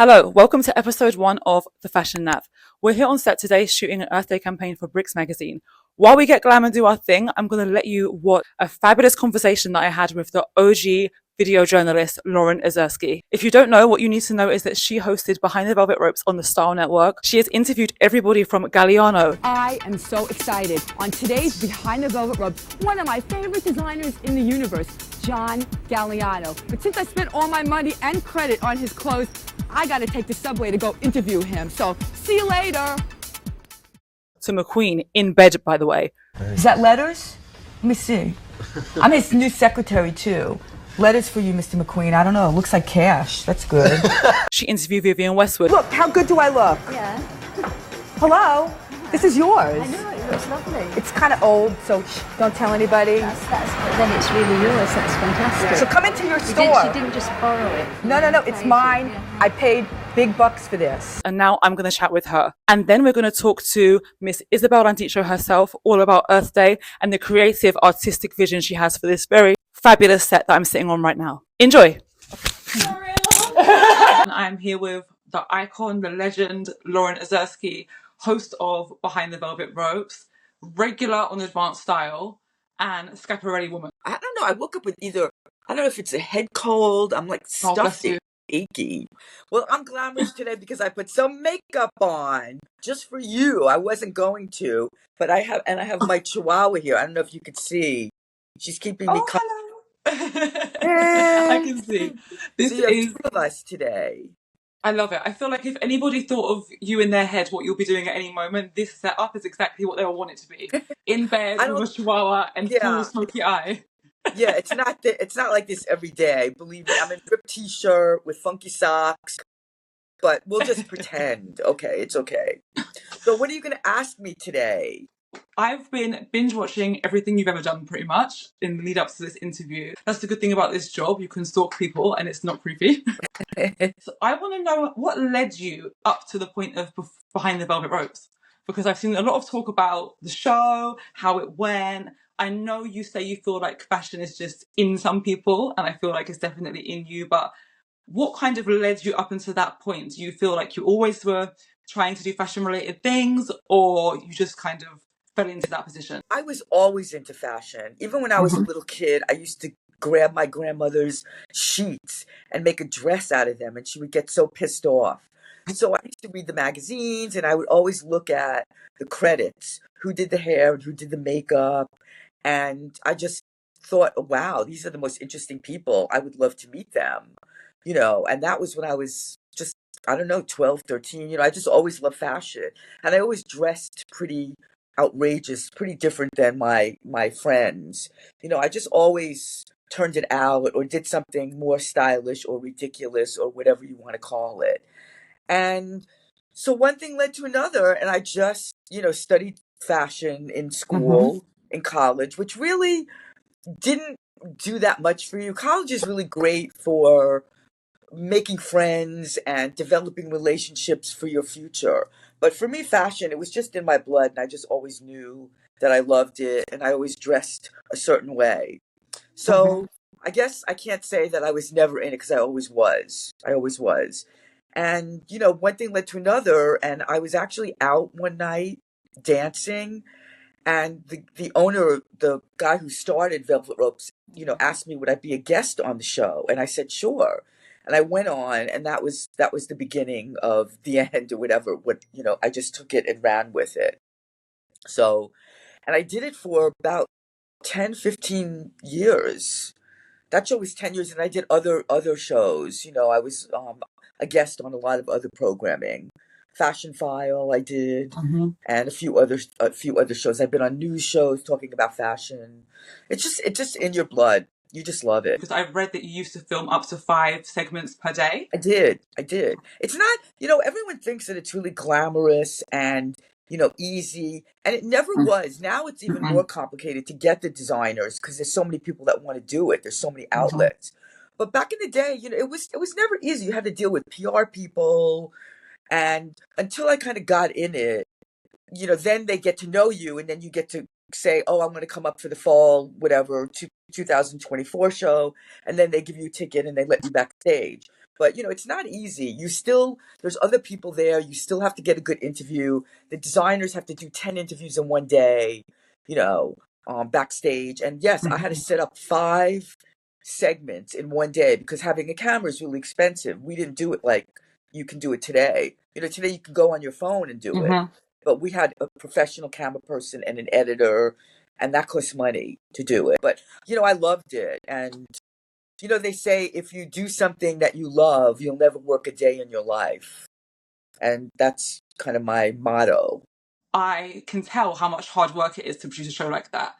Hello, welcome to episode 1 of The Fashion Nav. We're here on set today shooting an Earth Day campaign for Bricks magazine. While we get glam and do our thing, I'm going to let you watch a fabulous conversation that I had with the OG video journalist, Lauren and Isabelle. If you don't know, what you need to know is that she hosted Behind the Velvet Ropes on the Style Network. She has interviewed everybody from Galliano. I am so excited. On today's Behind the Velvet Ropes, one of my favorite designers in the universe, John Galliano. But since I spent all my money and credit on his clothes, I gotta take the subway to go interview him. So, see you later. To McQueen, in bed, by the way. Is that letters? Let me see. I'm his new secretary, too. Letters for you, Mr. McQueen. I don't know. It looks like cash. That's good. She interviewed Vivienne Westwood. Look, how good do I look? Yeah. Hello? This is yours. I know, it looks lovely. It's kind of old, so don't tell anybody. But then it's really yours. That's fantastic. So come into your store. You didn't just borrow it. No, it's mine. I paid big bucks for this. And now I'm going to chat with her. And then we're going to talk to Miss Isabelle Landicho herself, all about Earth Day and the creative, artistic vision she has for this very fabulous set that I'm sitting on right now. Enjoy. And I'm here with the icon, the legend, Lauren and Isabelle, host of Behind the Velvet Ropes, regular on Advanced Style, and Schiaparelli woman. I don't know. I woke up with either, I don't know if it's a head cold. I'm like stuffy, achy. Well, I'm glamorous today because I put some makeup on just for you. I wasn't going to, but I have my chihuahua here. I don't know if you could see. She's keeping me Hello. I can see. This so is two of us today. I love it. I feel like if anybody thought of you in their head, what you'll be doing at any moment, this setup is exactly what they'll want it to be. In bed with a chihuahua and full smoky eye. Yeah, it's not like this every day. Believe me, I'm in a ripped t-shirt with funky socks, but we'll just pretend. Okay, it's okay. So what are you going to ask me today? I've been binge watching everything you've ever done pretty much in the lead up to this interview. That's the good thing about this job. You can stalk people and it's not creepy. So I want to know what led you up to the point of Behind the Velvet Ropes, because I've seen a lot of talk about the show, how it went. I know you say you feel like fashion is just in some people, and I feel like it's definitely in you, but what kind of led you up until that point? Do you feel like you always were trying to do fashion related things, or you just kind of fell into that position? I was always into fashion. Even when I was a little kid, I used to grab my grandmother's sheets and make a dress out of them, and she would get so pissed off. So I used to read the magazines, and I would always look at the credits, who did the hair and who did the makeup, and I just thought, wow, these are the most interesting people. I would love to meet them, and that was when I was just, I don't know, 12, 13. I just always loved fashion, and I always dressed pretty outrageous, pretty different than my friends. I just always turned it out or did something more stylish or ridiculous or whatever you want to call it. And so one thing led to another, and I just, studied fashion in school, in college, which really didn't do that much for you. College is really great for making friends and developing relationships for your future. But for me, fashion, it was just in my blood, and I just always knew that I loved it, and I always dressed a certain way. So I guess I can't say that I was never in it, because I always was. And, one thing led to another, and I was actually out one night dancing, and the owner, the guy who started Velvet Ropes, asked me would I be a guest on the show, and I said sure. And I went on, and that was the beginning of the end or whatever. I just took it and ran with it. So, and I did it for about 10, 15 years. That show was 10 years, and I did other shows. I was a guest on a lot of other programming. Fashion File I did, and a few other shows. I've been on news shows talking about fashion. It's just in your blood. You just love it. Because I've read that you used to film up to 5 segments per day. I did. It's not, everyone thinks that it's really glamorous and, easy. And it never was. Now it's even more complicated to get the designers because there's so many people that want to do it. There's so many outlets. But back in the day, it was never easy. You had to deal with PR people. And until I kind of got in it, then they get to know you, and then you get to say, oh, I'm going to come up for the fall, whatever, 2024 show. And then they give you a ticket and they let you backstage. But it's not easy. There's other people there. You still have to get a good interview. The designers have to do 10 interviews in one day, you know, backstage. And yes, I had to set up 5 segments in one day because having a camera is really expensive. We didn't do it like you can do it today. Today you can go on your phone and do it. But we had a professional camera person and an editor, and that costs money to do it. But, I loved it. And, they say if you do something that you love, you'll never work a day in your life. And that's kind of my motto. I can tell how much hard work it is to produce a show like that.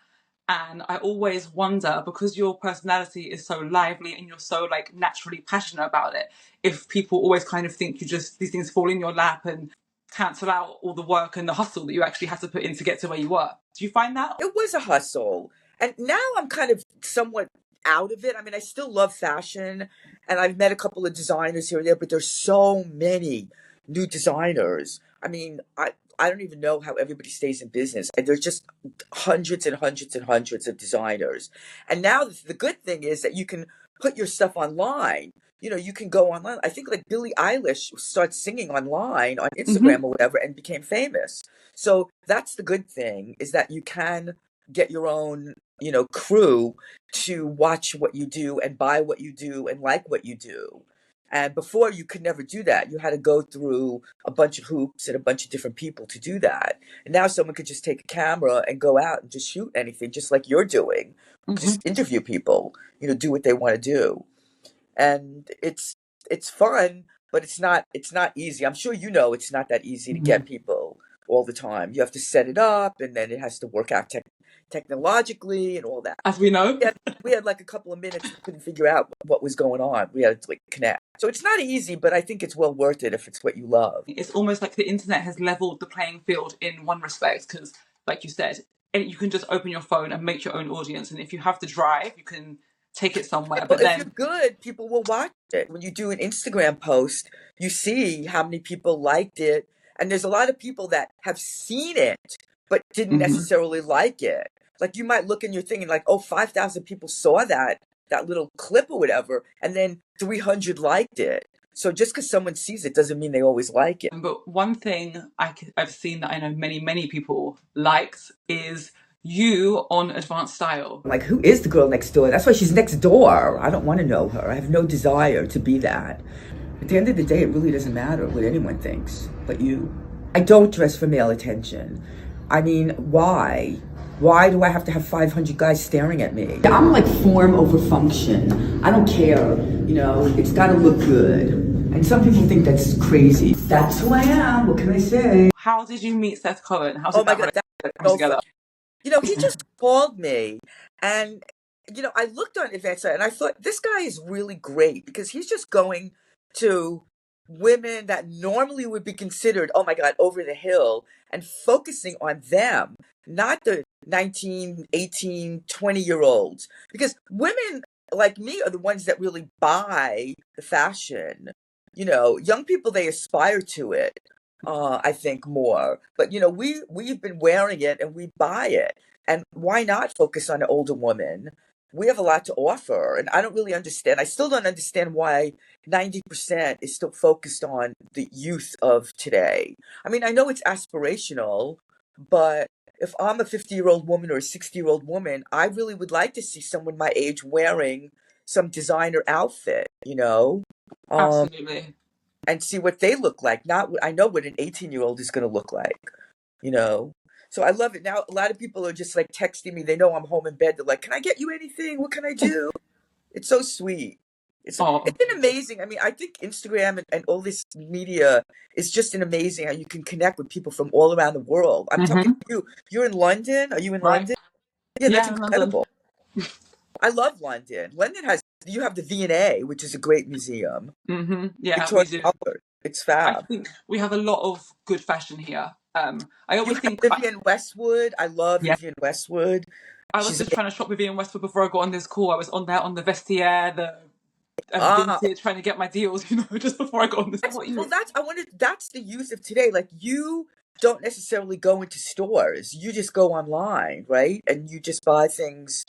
And I always wonder, because your personality is so lively and you're so like naturally passionate about it, if people always kind of think these things fall in your lap and cancel out all the work and the hustle that you actually had to put in to get to where you were. Do you find that? It was a hustle. And now I'm kind of somewhat out of it. I mean, I still love fashion and I've met a couple of designers here and there, but there's so many new designers. I mean, I don't even know how everybody stays in business. And there's just hundreds and hundreds and hundreds of designers. And now the good thing is that you can put your stuff online. You can go online. I think like Billie Eilish started singing online on Instagram or whatever and became famous. So that's the good thing, is that you can get your own, crew to watch what you do and buy what you do and like what you do. And before, you could never do that. You had to go through a bunch of hoops and a bunch of different people to do that. And now someone could just take a camera and go out and just shoot anything, just like you're doing. Just interview people, do what they want to do. And it's fun, but it's not easy. I'm sure it's not that easy to get people all the time. You have to set it up, and then it has to work out technologically and all that. As we know. We had like a couple of minutes, we couldn't figure out what was going on. We had to like connect. So it's not easy, but I think it's well worth it if it's what you love. It's almost like the internet has leveled the playing field in one respect, because like you said, you can just open your phone and make your own audience. And if you have to drive, you can take it somewhere. Yeah, but then, if you're good, people will watch it. When you do an Instagram post, you see how many people liked it. And there's a lot of people that have seen it, but didn't necessarily like it. Like you might look in your thing and like, 5,000 people saw that little clip or whatever, and then 300 liked it. So just because someone sees it doesn't mean they always like it. But one thing I've seen that I know many people liked is you on Advanced Style. Like, who is the girl next door? That's why she's next door. I don't want to know her. I have no desire to be that. At the end of the day, it really doesn't matter what anyone thinks but you. I don't dress for male attention. I mean, why? Why do I have to have 500 guys staring at me? I'm like form over function. I don't care. It's got to look good. And some people think that's crazy. That's who I am. What can I say? How did you meet Seth Cohen? How Oh did my God, that come together? He just called me, and I looked on Advanced and I thought, this guy is really great because he's just going to women that normally would be considered, oh my God, over the hill, and focusing on them, not the 19, 18, 20-year-olds. Because women like me are the ones that really buy the fashion. Young people, they aspire to it. I think more, but we've been wearing it and we buy it, and why not focus on an older woman? We have a lot to offer, and I don't really understand. I still don't understand why 90% is still focused on the youth of today. I mean, I know it's aspirational, but if I'm a 50-year-old woman or a 60-year-old woman, I really would like to see someone my age wearing some designer outfit, Absolutely. and see what they look like. I know what an 18-year-old is going to look like, So I love it. Now, a lot of people are just like texting me. They know I'm home in bed. They're like, can I get you anything? What can I do? It's so sweet. It's been amazing. I mean, I think Instagram and all this media is just an amazing how you can connect with people from all around the world. I'm talking to you. You're in London? Are you in London? Yeah, that's incredible. I love London. You have the V&A, which is a great museum. Yeah, we do. It's fab. I think we have a lot of good fashion here. I always think Vivienne Westwood. I love Vivienne Westwood. I was just trying to shop Vivienne Westwood before I got on this call. I was on there on the Vestiaire, the vintage, trying to get my deals, just before I got on this call. That's the youth of today. Like, you don't necessarily go into stores. You just go online, right? And you just buy things.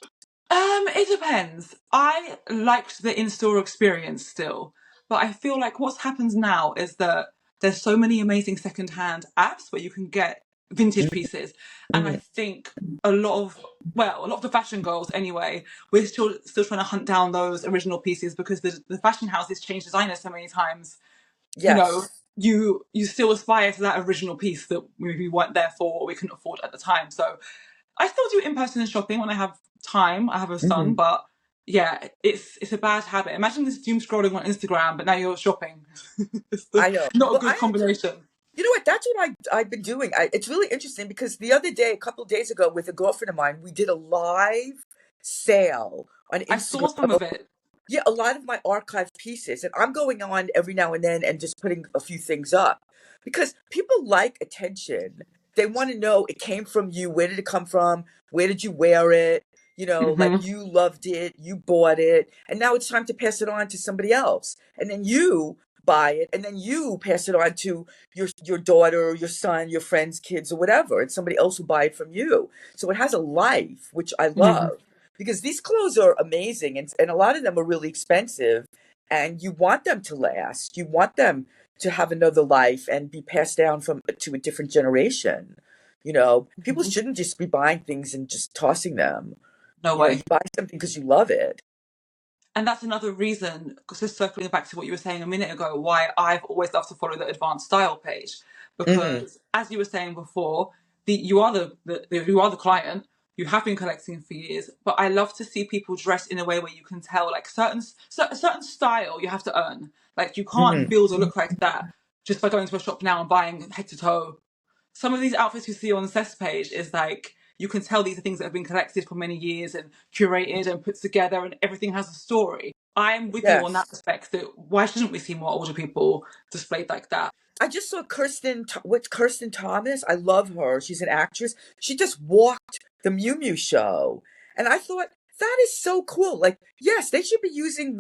It depends. I liked the in-store experience still, But I feel like what's happened now is that there's so many amazing secondhand apps where you can get vintage pieces. And I think a lot of the fashion girls anyway, we're still trying to hunt down those original pieces because the fashion houses change designers so many times. You know, Yes. you still aspire to that original piece that maybe we weren't there for or we couldn't afford at the time. So I still do in-person shopping when I have time. I have a son, but yeah, it's a bad habit. Imagine this doom scrolling on Instagram, but now you're shopping. It's I know. not a Well, good combination. you know what? That's what I've been doing. It's really interesting because the other day, a couple of days ago, with a girlfriend of mine, we did a live sale on I saw some Instagram. of it. Yeah, a lot of my archived pieces, and I'm going on every now and then and just putting a few things up because people like attention. They want to know it came from you. Where did it come from? Where did you wear it? You know, like Hmm. you loved it, you bought it, and now it's time to pass it on to somebody else. And then you buy it, and then you pass it on to your daughter, your son, your friends, kids, or whatever, and somebody else will buy it from you. So it has a life, which I Hmm. love because these clothes are amazing and a lot of them are really expensive and you want them to last. You want them to have another life and be passed down from to a different generation. You know, people shouldn't just be buying things and just tossing them. No You know, you way. buy something because you love it. And that's another reason, because just circling back to what you were saying a minute ago, why I've always loved to follow the advanced style page. Hmm. Because as you were saying before, you are you are the client. You have been collecting for years, but I love to see people dressed in a way where you can tell, like certain style you have to earn. Like you can't Hmm. build a look like that just by going to a shop now and buying head to toe. Some of these outfits you see on the CES page is like you can tell these are things that have been collected for many years and curated and put together, and everything has a story. I'm with you on that Yes. aspect that why shouldn't we see more older people displayed like that? I just saw Kirsten Thomas. I love her. She's an actress. She just walked the Miu Miu show. And I thought, that is so cool. Like, yes, they should be using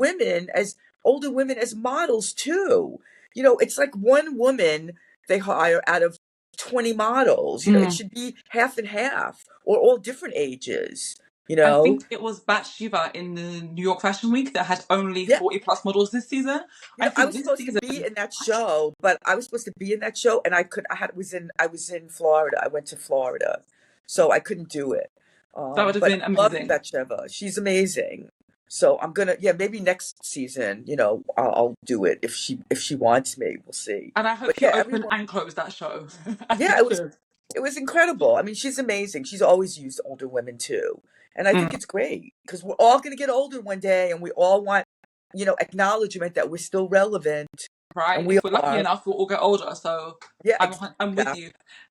older women as models too. You know, it's like one woman they hire out of 20 models. You know, it Mm. should be half and half or all different ages, you I know? think it was Bathsheba in the New York Fashion Week that had only Yeah. 40 plus models this season. You I know, I think was this supposed to season, be in that show, but I was supposed to be in that show, and I was in Florida. I went to Florida, so I couldn't do it. that would have But been I love amazing. Batsheva. She's amazing. So I'm gonna, yeah, maybe next season, you know, I'll do it if she wants me. We'll see. And I But hope you yeah, open everyone, and close that show as yeah, you should. it was incredible. I mean, she's amazing. She's always used older women too, and I think Mm. it's great because we're all gonna get older one day, and we all want, you know, acknowledgement that we're still relevant, and Right? we If we're lucky are. enough, we'll all get older. So Yeah, I'm with exactly. you.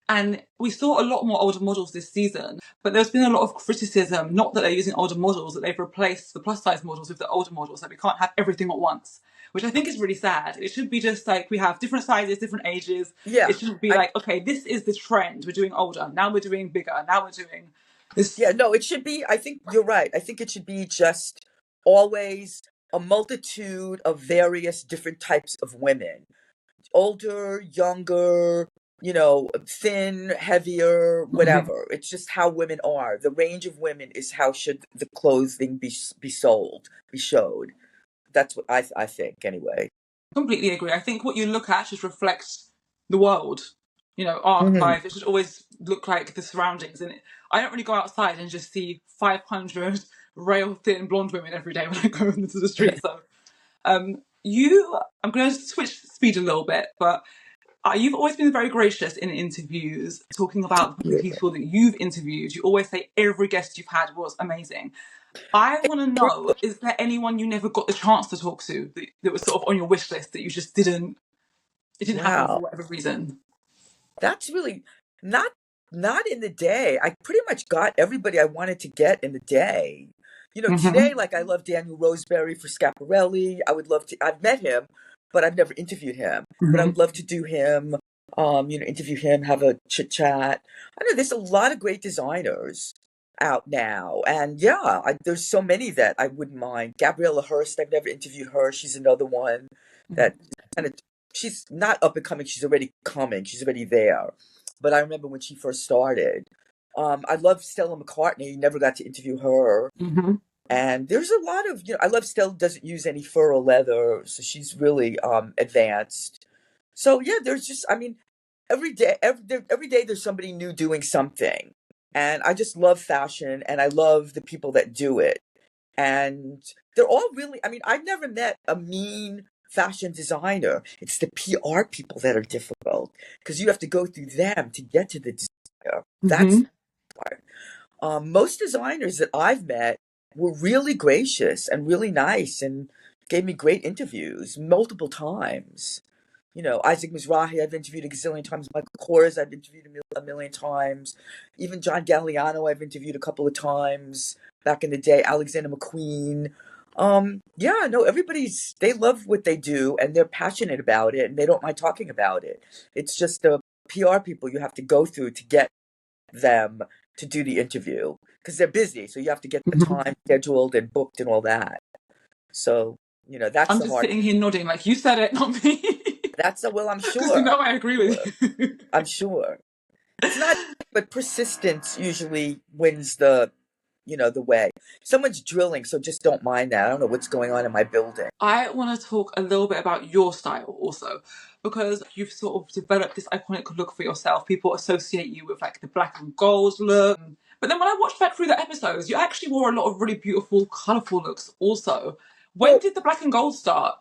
And we saw a lot more older models this season, but there's been a lot of criticism, not that they're using older models, that they've replaced the plus size models with the older models, that we can't have everything at once, which I think is really sad. It should be just like we have different sizes, different ages. Yeah, It shouldn't be I like, okay, this is the trend. We're doing older. Now we're doing bigger. Now we're doing this. yeah, no, it should be. I think you're right. I think it should be just always a multitude of various different types of women, older, younger, you know, thin, heavier, Mhm. whatever. It's just how women are. The range of women is how should the clothing be sold, be showed. That's what I think anyway. Completely agree. I think what you look at should reflect the world. You know, Hmm. archive. It should always look like the surroundings. And I don't really go outside and just see 500 rail thin blonde women every day when I go into the street. So, I'm going to switch speed a little bit, but you've always been very gracious in interviews, talking about the Yeah. people that you've interviewed. You always say every guest you've had was amazing. I want to know, is there anyone you never got the chance to talk to that was sort of on your wish list that you just it didn't happen for Wow. whatever reason? That's really not not in the day. I pretty much got everybody I wanted to get in the day. You know, today, Hmm. like I love Daniel Roseberry for Scaparelli. I would love to. I've met him, but I've never interviewed him. But I Hmm. would love to do him. You know, interview him, have a chit chat. I know there's a lot of great designers out now, and yeah, there's so many that I wouldn't mind. Gabriella Hearst, I've never interviewed her. She's another one that kind of she's not up and coming. She's already coming. She's already there. But I remember when she first started. I love Stella McCartney. Never got to interview her. Hmm. And there's a lot of, I love Stella doesn't use any fur or leather, so she's really advanced. So yeah, there's just, I mean, every day there's somebody new doing something. And I just love fashion and I love the people that do it. And they're all really, I mean, I've never met a mean fashion designer. It's the PR people that are difficult because you have to go through them to get to the designer. That's Mm-hmm. the part. Most designers that I've met were really gracious and really nice and gave me great interviews multiple times. Isaac Mizrahi, I've interviewed a gazillion times. Michael Kors, I've interviewed a million times. Even John Galliano, I've interviewed a couple of times back in the day. Alexander McQueen. Yeah, no, they love what they do and they're passionate about it and they don't mind talking about it. It's just the PR people you have to go through to get them to do the interview because they're busy. So you have to get the Mm-hmm. time scheduled and booked and all that. So, that's I'm the just hard. sitting here nodding, like you said it, not me. Well, I'm Because sure. I agree with you. I'm sure. It's not, but persistence usually wins the way. Someone's drilling, so just don't mind that. I don't know what's going on in my building. I want to talk a little bit about your style also, because you've sort of developed this iconic look for yourself. People associate you with like the black and gold look. But then when I watched back through the episodes, you actually wore a lot of really beautiful, colourful looks also. When Well, did the black and gold start?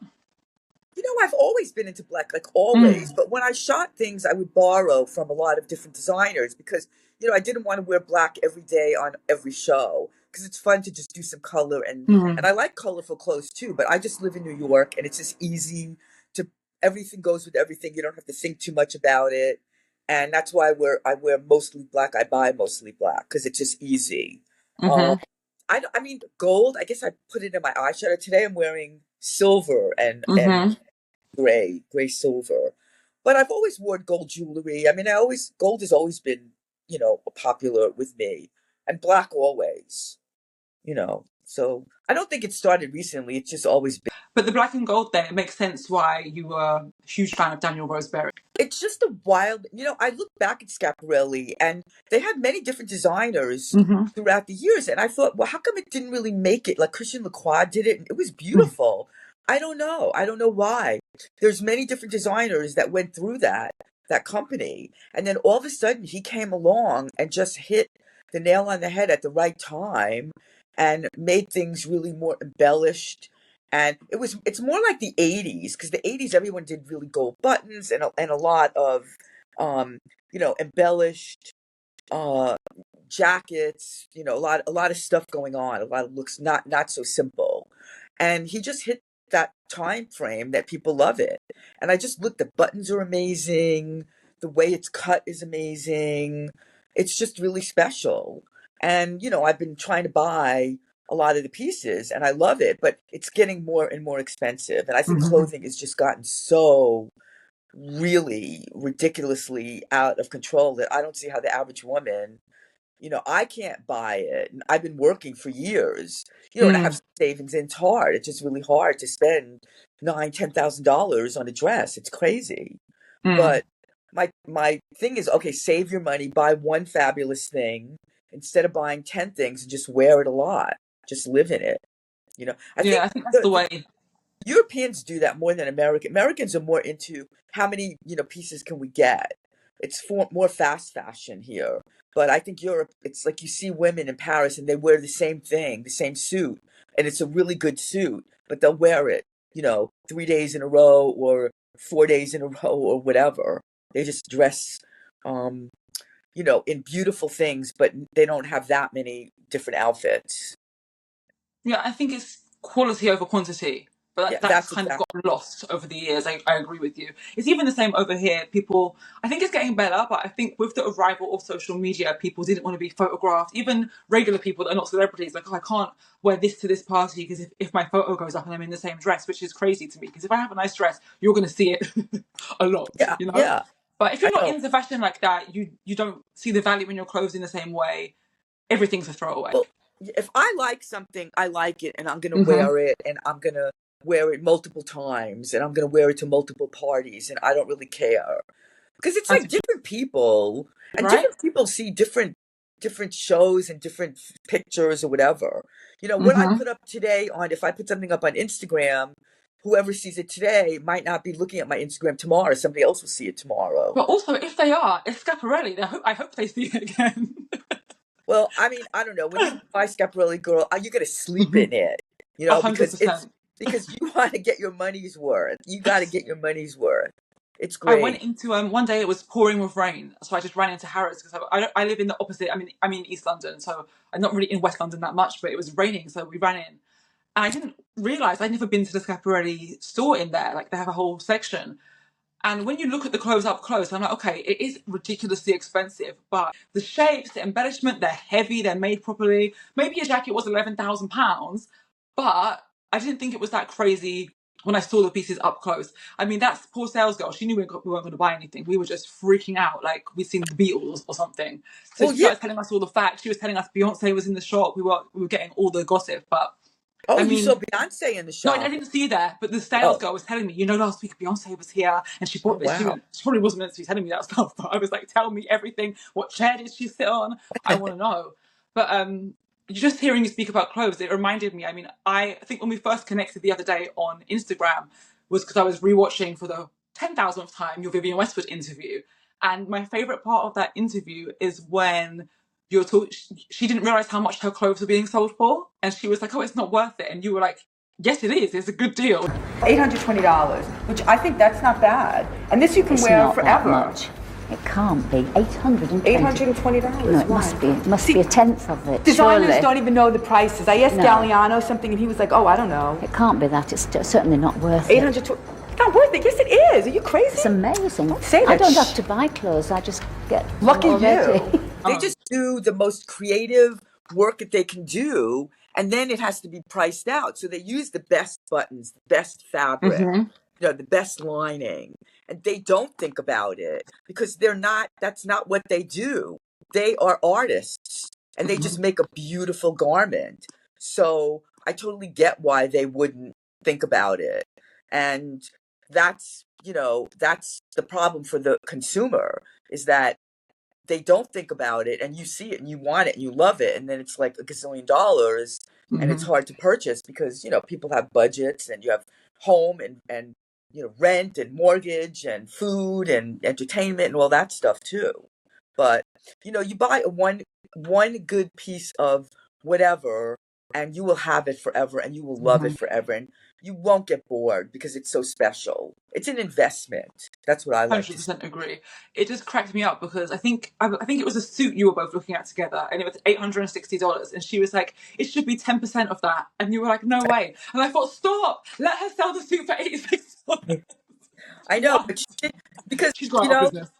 I've always been into black, like always. Mm. But when I shot things, I would borrow from a lot of different designers because, I didn't want to wear black every day on every show because it's fun to just do some color and Mm. I like colorful clothes too. But I just live in New York and it's just easy to everything goes with everything. You don't have to think too much about it, and that's why I wear mostly black. I buy mostly black because it's just easy. Um, Mm-hmm. I mean gold. I guess I put it in my eyeshadow today. I'm wearing silver and Mm-hmm. gray silver. But I've always worn gold jewelry. I mean, gold has always been, popular with me, and black always. So I don't think it started recently. It's just always been. But the black and gold there, it makes sense why you were a huge fan of Daniel Roseberry. It's just a wild, I look back at Schiaparelli and they had many different designers Mm-hmm. throughout the years. And I thought, well, how come it didn't really make it? Like Christian Lacroix did it and it was beautiful. I don't know. I don't know why. There's many different designers that went through that company. And then all of a sudden he came along and just hit the nail on the head at the right time and made things really more embellished, and it's more like the 80s because the 80s everyone did really gold buttons and a lot of embellished uh jackets, a lot of stuff going on, a lot of looks not so simple. And he just hit that time frame that people love it. And I just look, the buttons are amazing, the way it's cut is amazing. It's just really special. And I've been trying to buy a lot of the pieces and I love it, but it's getting more and more expensive. And I think Mm-hmm. clothing has just gotten so really ridiculously out of control that I don't see how the average woman, I can't buy it. And I've been working for years, and I have Mm. savings and it's hard. It's just really hard to spend $9,000, $10,000 on a dress. It's crazy. Mm. But my thing is, okay, save your money, buy one fabulous thing instead of buying 10 things and just wear it a lot. Just live in it. I Yeah, think I think that's the the way. Europeans do that more than Americans are more into how many, pieces can we get. It's more fast fashion here. But I think Europe, it's like you see women in Paris and they wear the same thing, the same suit, and it's a really good suit, but they'll wear it, 3 days in a row or 4 days in a row or whatever. They just dress, um, in beautiful things, but they don't have that many different outfits. Yeah, I think it's quality over quantity. But Yeah, that's that's kind of exactly. got lost over the years. I agree with you. It's even the same over here. People, I think it's getting better, but I think with the arrival of social media, people didn't want to be photographed. Even regular people that are not celebrities, like, oh, I can't wear this to this party because if my photo goes up and I'm in the same dress, which is crazy to me. Because if I have a nice dress, you're going to see it a lot, Yeah, you know? yeah, But if I you're not know. into fashion like that, you don't see the value in your clothes in the same way. Everything's a throwaway. Well, if I like something, I like it, and I'm gonna Mm-hmm. wear it, and I'm gonna wear it multiple times, and I'm gonna wear it to multiple parties, and I don't really care because it's As like it should, different people, and right? different people see different. different shows and different pictures or whatever. You know, what I Mm-hmm. put up today on, if I put something up on Instagram, whoever sees it today might not be looking at my Instagram tomorrow. Somebody else will see it tomorrow. But also, if they are, it's Scaparelli. I hope they see it again. Well, I mean, I don't know. When you buy Scaparelli, girl, you're gonna sleep Mhm. in it, you A know, hundred because percent. you want to get your money's worth. You got to get your money's worth. It's I went great. into one day. It was pouring with rain, so I just ran into Harrods because I live in the opposite. I'm in East London, so I'm not really in West London that much. But it was raining, so we ran in, and I didn't realise I'd never been to the Scaparelli store in there. Like they have a whole section, and when you look at the clothes up close, I'm like, okay, it is ridiculously expensive, but the shapes, the embellishment, they're heavy, they're made properly. Maybe a jacket was £11,000, but I didn't think it was that crazy when I saw the pieces up close. I mean, that poor sales girl, she knew we weren't going to buy anything. We were just freaking out like we'd seen the Beatles or something. So Well, she yeah. started telling us all the facts. She was telling us Beyonce was in the shop. We were getting all the gossip, but Oh, I you saw mean, Beyonce in the no, I shop. didn't see you there, but the sales Oh, girl was telling me, last week Beyonce was here and she oh, bought this. wow. She probably wasn't meant to be telling me that stuff, but I was like, tell me everything. What chair did she sit on? I want to know. But just hearing you speak about clothes, it reminded me. I mean, I think when we first connected the other day on Instagram was because I was rewatching for the 10,000th time your Vivienne Westwood interview. And my favourite part of that interview is when she didn't realise how much her clothes were being sold for. And she was like, oh, it's not worth it. And you were like, yes, it is. It's a good deal. $820, which I think that's not bad. And this you can It's wear not forever. that much. It can't be. $820. $820. No, it must be a tenth of it. Designers surely. don't even know the prices. I asked No. Galliano something, and he was like, "Oh, I don't know." It can't be that. It's certainly not worth it. $820. Not worth it. Yes, it is. Are you crazy? It's amazing. Don't say I that. don't have to buy clothes. I just get them Lucky already. you. They just do the most creative work that they can do, and then it has to be priced out. So they use the best buttons, the best fabric, the best lining, and they don't think about it because that's not what they do. They are artists and they just make a beautiful garment. So I totally get why they wouldn't think about it. And that's the problem for the consumer, is that they don't think about it, and you see it and you want it and you love it, and then it's like a gazillion dollars, and it's hard to purchase because people have budgets, and you have home and rent and mortgage and food and entertainment and all that stuff too. But you buy one good piece of whatever, and you will have it forever, and you will love it forever, and you won't get bored because it's so special. It's an investment. That's what I like to say. 100% agree. It just cracked me up because I think it was a suit you were both looking at together, and it was $860, and she was like, "It should be 10% of that," and you were like, "No way!" And I thought, "Stop! Let her sell the suit for $86." I know, but she did, because She's gone out of business.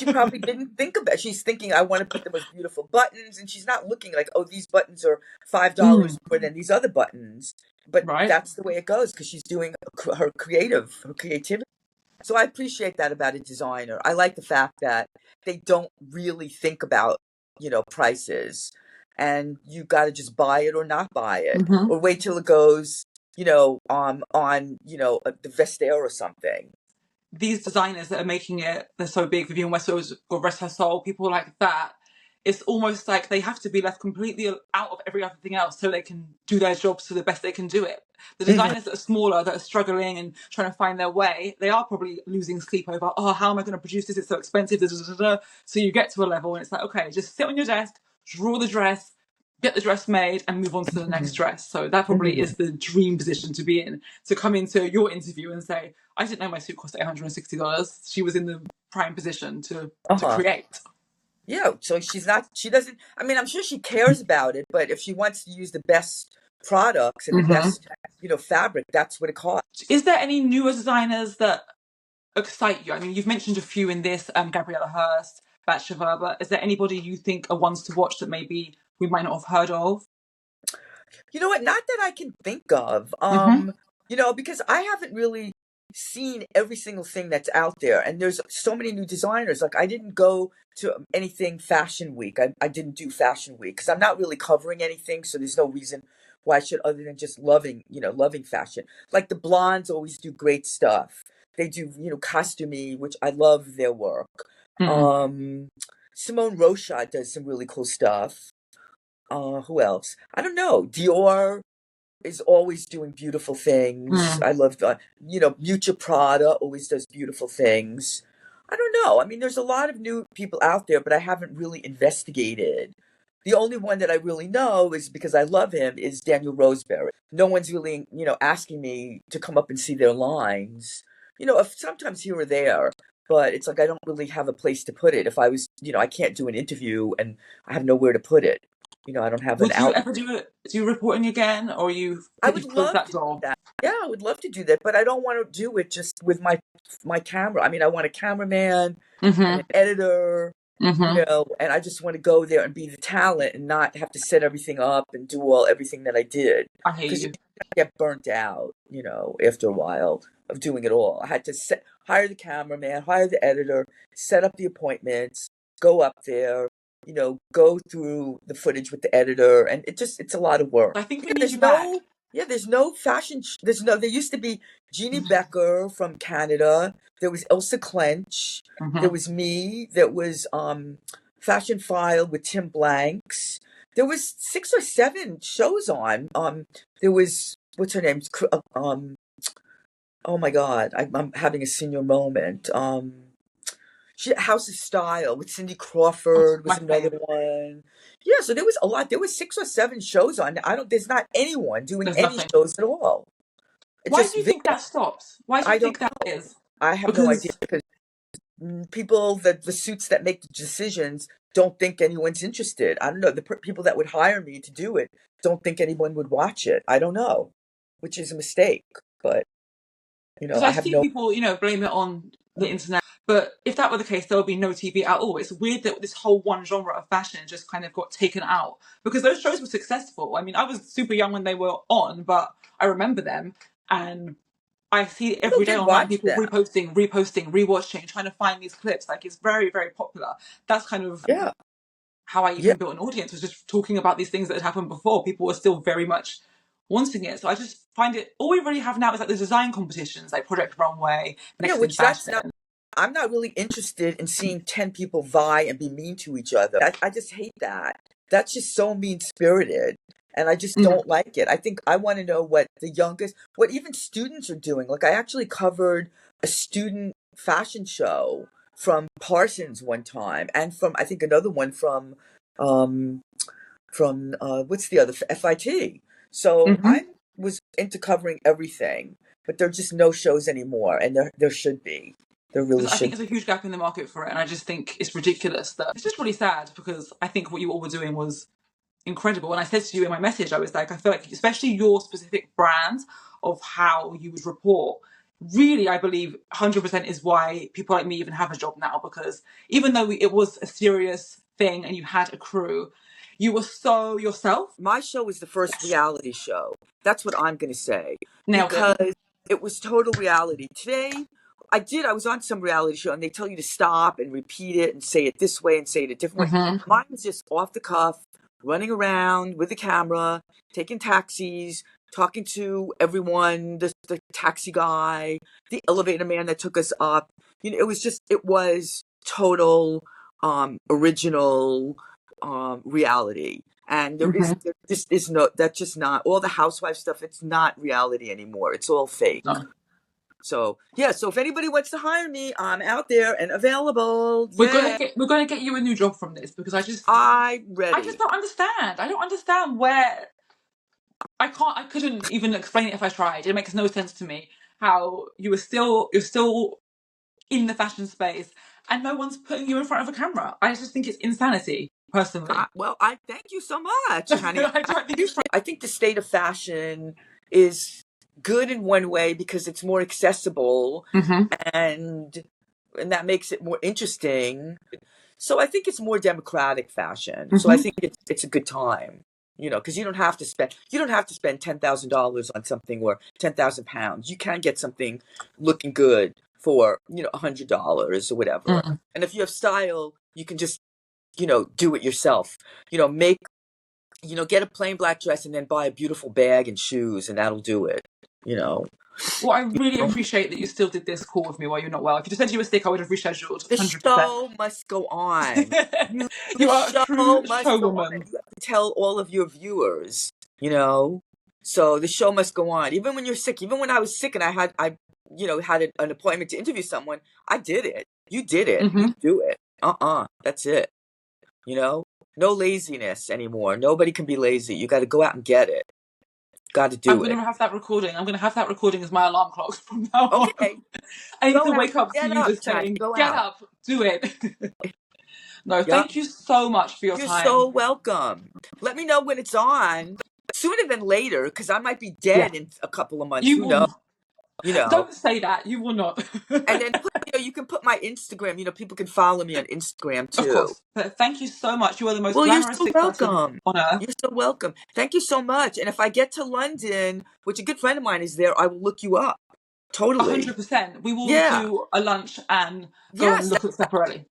she probably didn't think about it. She's thinking, I want to put the most beautiful buttons, and she's not looking like, oh, these buttons are $5 more than these other buttons. But Right. that's the way it goes because she's doing her creativity. So I appreciate that about a designer. I like the fact that they don't really think about, prices, and you got to just buy it or not buy it, or wait till it goes, on the Vestiaire or something. These designers that are making it, they're so big, Vivienne Westwood or Rest Her Soul, people like that, it's almost like they have to be left completely out of every other thing else so they can do their jobs to the best they can do it. The designers that are smaller, that are struggling and trying to find their way, they are probably losing sleep over, oh, how am I going to produce this? It's so expensive. So you get to a level and it's like, okay, just sit on your desk, draw the dress, get the dress made and move on to the next dress. So that probably is the dream position to be in, to come into your interview and say, I didn't know my suit cost $860. She was in the prime position to create. Yeah, so she doesn't, I mean, I'm sure she cares about it, but if she wants to use the best products and the best, fabric, that's what it costs. Is there any newer designers that excite you? I mean, you've mentioned a few in this, Gabriella Hearst, Batsheva, but is there anybody you think are ones to watch that maybe we might not have heard of? You know what? Not that I can think of, because I haven't really seen every single thing that's out there, and there's so many new designers. Like, I didn't go to anything Fashion Week. I didn't do Fashion Week because I'm not really covering anything, so there's no reason why I should, other than just loving fashion. Like the blondes always do great stuff. They do, costumey, which I love their work. Simone Rocha does some really cool stuff. Who else? I don't know. Dior is always doing beautiful things. Mm. I love, Mucha Prada always does beautiful things. I don't know. I mean, there's a lot of new people out there, but I haven't really investigated. The only one that I really know is because I love him is Daniel Roseberry. No one's really, asking me to come up and see their lines. Sometimes here or there, but it's like I don't really have a place to put it. If I was, I can't do an interview and I have nowhere to put it. I don't have an Would you outlet. ever do reporting again, or I you've would closed love that to do door? that. Yeah, I would love to do that, but I don't want to do it just with my camera. I mean, I want a cameraman and Mm-hmm. an editor, Mm-hmm. and I just want to go there and be the talent and not have to set everything up and do everything that I did. I hear Because you you. get burnt out, after a while of doing it all. I had to hire the cameraman, hire the editor, set up the appointments, go up there, go through the footage with the editor, and it's a lot of work. I think we Yeah, need you back. there's no fashion. There used to be Jeannie Becker from Canada. There was Ilsa Clench. There Mm-hmm. was me. There was Fashion File with Tim Blanks. There was 6 or 7 shows on. There was what's her name? Oh my God, I'm having a senior moment. House of Style with Cindy Oh, Crawford was my another fave. one. Yeah, so there was a lot. There was 6 or 7 shows on. There's not anyone doing There's any nothing. shows at all. It's Why do just, you think that stops? Why do you I don't think that know. is? I have no idea Because because people, the suits that make the decisions don't think anyone's interested. I don't know. The people that would hire me to do it don't think anyone would watch it. I don't know, which is a mistake. But, because I I have see no. people, blame it on the internet. But if that were the case, there would be no TV at all. It's weird that this whole one genre of fashion just kind of got taken out because those shows were successful. I mean, I was super young when they were on, but I remember them, and I see it People every day did online. watch People them. reposting, rewatching, trying to find these clips. Like it's very, very popular. That's kind of Yeah. how I Yeah. even built an audience, was just talking about these things that had happened before. People were still very much wanting it. So I just find it, all we really have now is like the design competitions, like Project Runway, Yeah, Next in which that's Fashion. not. I'm not really interested in seeing 10 people vie and be mean to each other. I just hate that. That's just so mean spirited. And I just Mm. don't like it. I think I want to know what even students are doing. Like, I actually covered a student fashion show from Parsons one time, and from, I think, another one um, what's the other, FIT. So Hmm. I was into covering everything, but there are just no shows anymore, and there should be. There really I think should there's a be. huge gap in the market for it, and I just think it's ridiculous that it's just really sad because I think what you all were doing was incredible. And I said to you in my message, I was like, I feel like, especially your specific brand of how you would report, really, I believe 100% is why people like me even have a job now. Because even though it was a serious thing and you had a crew, you were so yourself. My show was the first reality show. That's what I'm going to say, Nailed it. because it was total reality. Today, I was on some reality show and they tell you to stop and repeat it and say it this way and say it a different way. Mm-hmm. Mine was just off the cuff, running around with the camera, taking taxis, talking to everyone, the taxi guy, the elevator man that took us up. It was total original reality. And Mm-hmm. there just is no, that's just not all the housewife stuff. It's not reality anymore. It's all fake. No. So yeah, so if anybody wants to hire me, I'm out there and available. We're Yeah, gonna get you a new job from this because I'm I ready. just don't understand. I don't understand where I couldn't even explain it if I tried. It makes no sense to me how you're still in the fashion space and no one's putting you in front of a camera. I just think it's insanity, personally. Well, I thank you so much, honey. I don't think it's I think the state of fashion is good in one way because it's more accessible, right. and that makes it more interesting. So I think it's more democratic fashion. So I Hmm. think it's a good time, because you don't have to spend $10,000 on something, or 10,000 pounds. You can get something looking good for $100 or whatever. Mm. And if you have style, you can just do it yourself. Make get a plain black dress and then buy a beautiful bag and shoes, and that'll do it. you know. Well, I really appreciate that you still did this call with me while you're not well. If you just said you were sick, I would have rescheduled. The 100%. show must go on. You are a The true show must go on. showwoman. You have to tell all of your viewers, you know. So the show must go on. Even when you're sick, even when I was sick and I had an appointment to interview someone, I did it. You did it. Mm-hmm. You do it. That's it. You know? No laziness anymore. Nobody can be lazy. You got to go out and get it. Got to do I'm it. going to have that recording. I'm going to have that recording as my alarm clock from now on. Okay. I need Go to out. wake up to Get you up, just Chad. saying, Go get out. up, do it. No, Yup. thank you so much for your You're time. so welcome. Let me know when it's on. Sooner than later, because I might be dead in a couple of months. You Who will knows? not. You know. Don't say that. You will not. And then you can put my Instagram. You know, people can follow me on Instagram too. Of course. But thank you so much. You are the most Well, you're glamorous so sick person welcome. on earth. You're so welcome. Thank you so much. And if I get to London, which a good friend of mine is there, I will look you up. Totally. 100%. We will do a lunch and go and look at separately.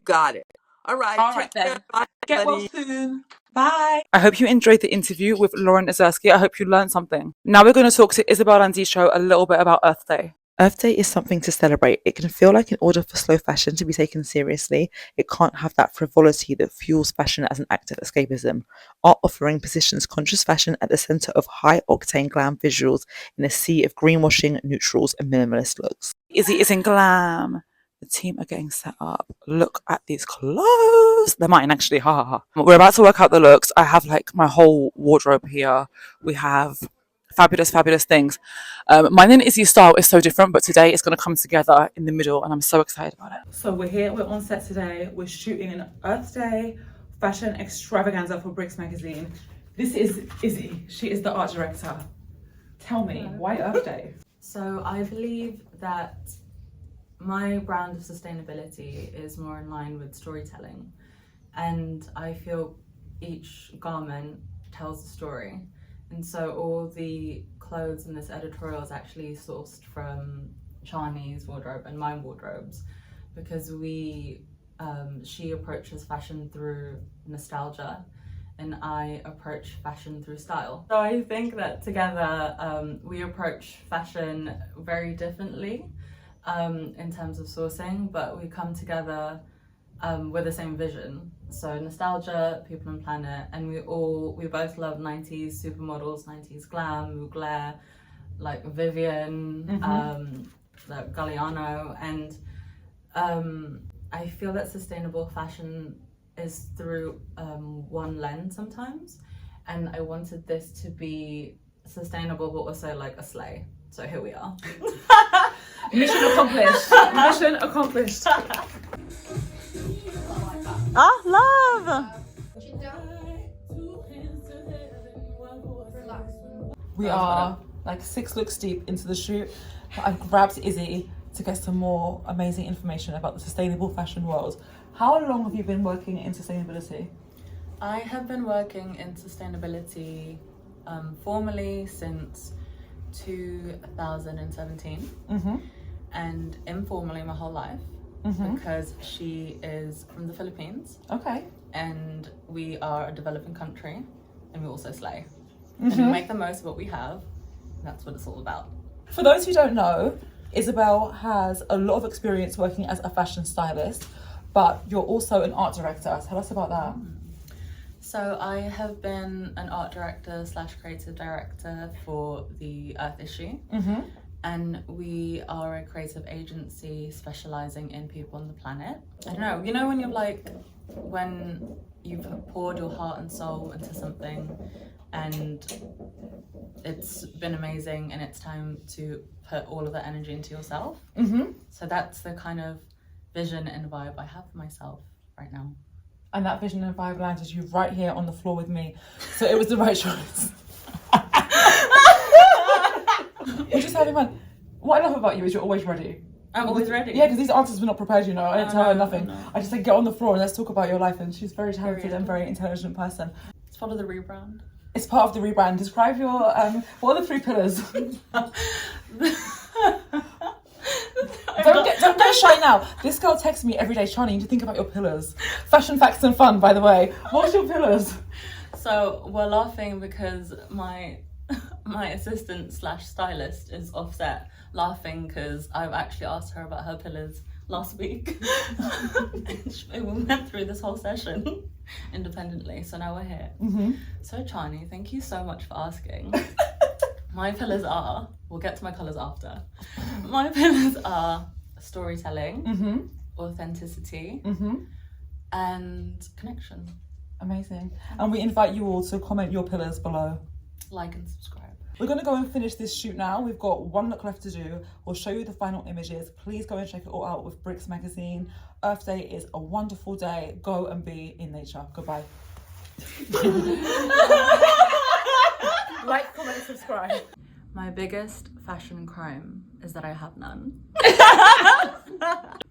Got it. All right. Take care. Then. Bye, Get well buddy. soon. Bye. I hope you enjoyed the interview with Lauren and Iseri. I hope you learned something. Now we're going to talk to Isabelle and Landicho a little bit about Earth Day. Earth Day is something to celebrate. It can feel like in order for slow fashion to be taken seriously, it can't have that frivolity that fuels fashion as an act of escapism. Art offering positions conscious fashion at the centre of high-octane glam visuals in a sea of greenwashing, neutrals and minimalist looks. Izzy is in glam. The team are getting set up. Look at these clothes. They're mine, actually. Ha ha ha. We're about to work out the looks. I have like my whole wardrobe here. We have fabulous, fabulous things. Mine and Izzy's style is so different, but today it's going to come together in the middle, and I'm so excited about it. So we're here. We're on set today. We're shooting an Earth Day fashion extravaganza for Bricks magazine. This is Izzy. She is the art director. Tell me, why Earth Day? So I believe that my brand of sustainability is more in line with storytelling, and I feel each garment tells a story, and so all the clothes in this editorial is actually sourced from Chani's wardrobe and my wardrobes, because she approaches fashion through nostalgia and I approach fashion through style. So I think that together we approach fashion very differently in terms of sourcing, but we come together with the same vision. So nostalgia, people and planet, and we both love 90s supermodels, 90s glam, Mugler, like Vivian, like Galliano, and I feel that sustainable fashion is through one lens sometimes, and I wanted this to be sustainable but also like a sleigh. So here we are. Mission accomplished. Mission accomplished. Love! We are like 6 looks deep into the shoot. I've grabbed Izzy to get some more amazing information about the sustainable fashion world. How long have you been working in sustainability? I have been working in sustainability formally since 2017 and informally my whole life because she is from the Philippines. Okay. And we are a developing country and we also slay. And we make the most of what we have. That's what it's all about. For those who don't know, Isabelle has a lot of experience working as a fashion stylist, but you're also an art director. Tell us about that. So I have been an art director / creative director for the Earth issue. And we are a creative agency specializing in people on the planet. I don't know, you know when you're like, when you've poured your heart and soul into something and it's been amazing and it's time to put all of that energy into yourself. So that's the kind of vision and vibe I have for myself right now. And that vision and vibe landed you right here on the floor with me. So it was the right choice. You're just having fun. What I love about you is you're always ready. I'm always ready. Yeah, because these answers were not prepared, you know. I didn't tell her nothing. No. I just said, get on the floor and let's talk about your life. And she's a very talented and very intelligent person. It's part of the rebrand. It's part of the rebrand. Describe your, what are the 3 pillars? Don't get shy now. This girl texts me every day, Shani, you need to think about your pillars. Fashion, facts and fun, by the way. What's your pillars? So we're laughing because my My assistant slash stylist is offset laughing because I've actually asked her about her pillars last week. We went through this whole session independently, so now we're here. So Chani, thank you so much for asking. My pillars are, we'll get to my colours after. My pillars are storytelling, authenticity, and connection. Amazing. And we invite you all to comment your pillars below. Like and subscribe. We're going to go and finish this shoot now. We've got one look left to do. We'll show you the final images. Please go and check it all out with Bricks magazine. Earth Day is a wonderful day. Go and be in nature. Goodbye. Like, comment, and subscribe. My biggest fashion crime is that I have none.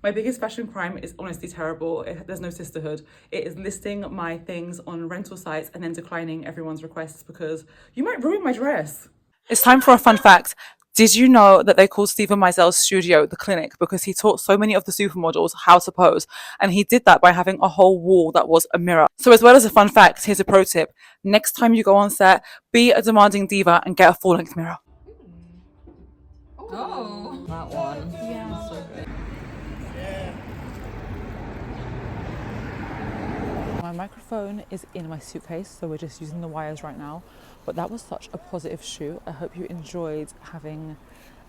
My biggest fashion crime is honestly terrible. There's no sisterhood. It is listing my things on rental sites and then declining everyone's requests because you might ruin my dress. It's time for a fun fact. Did you know that they called Stephen Meisel's studio the clinic because he taught so many of the supermodels how to pose, and he did that by having a whole wall that was a mirror. So as well as a fun fact, here's a pro tip. Next time you go on set, be a demanding diva and get a full-length mirror. Oh, that one. Yeah. So good. My microphone is in my suitcase, so we're just using the wires right now. But that was such a positive shoot. I hope you enjoyed having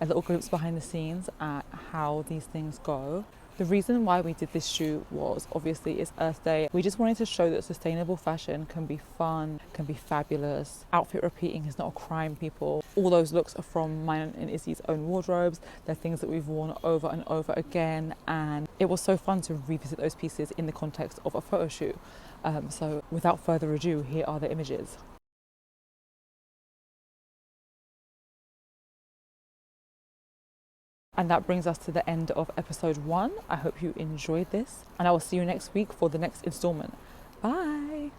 a little glimpse behind the scenes at how these things go. The reason why we did this shoot was obviously it's Earth Day. We just wanted to show that sustainable fashion can be fun, can be fabulous. Outfit repeating is not a crime, people. All those looks are from mine and Izzy's own wardrobes. They're things that we've worn over and over again, and it was so fun to revisit those pieces in the context of a photo shoot. So without further ado, here are the images. And that brings us to the end of episode 1. I hope you enjoyed this, and I will see you next week for the next installment. Bye.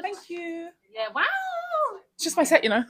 Thank you. Yeah, wow. It's just my set, you know.